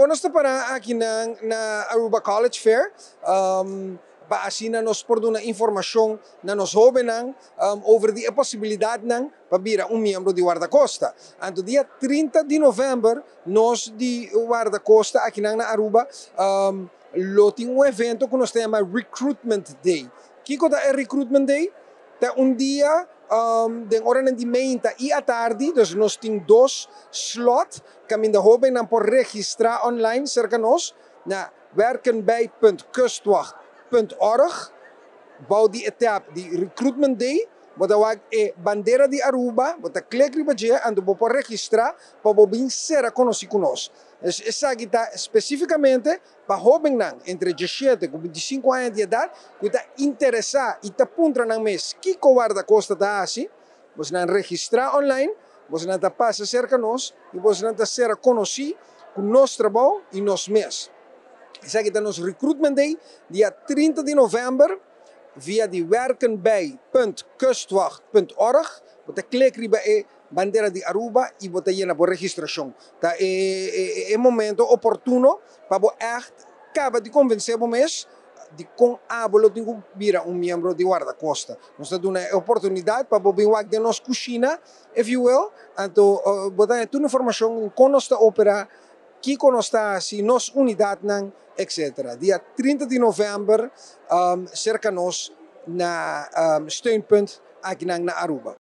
nós para aqui na Aruba College Fair. Para assim nós podemos informação na nos jovens over a possibilidade para vir membro de guarda-costa. Então, dia 30 de novembro, nós de guarda-costa aqui na Aruba tem evento que nós chamamos Recruitment Day. O que é Recruitment Day? É dia de hora de meia e à tarde, então nós temos 2 slots que a jovem não pode registrar online cerca de nós na werkenbij.kustwacht.org. Bouw die etapa de Recruitment Day, bota é bandeira de Aruba, bota clique riba dia, ando vou registrar para vir ser conhecido conosco. Essa aqui está especificamente para jovens entre 17 e 25 anos de idade que está interessado e está apontando na mês que o guarda-costa está assim, você não registrar online, você não passa cerca de nós e você não ser conhecido com o nosso trabalho e nosso mês. Essa aqui está nosso Recruitment Day, dia 30 de novembro, via de werkenbij.kustwacht.org. Você clica riba a bandeira de Aruba e você llena por registração. Tá? É momento oportuno para você acaba de convencer o mês de com a tem vir membro de guarda-costa. Nós temos uma oportunidade para você vir de nossa cozinha, if you will. Então, você tem toda a informação com nossa ópera, que está assim, nossa unidade, etc. Dia 30 de novembro, cerca de nós na steunpunt aqui na Aruba.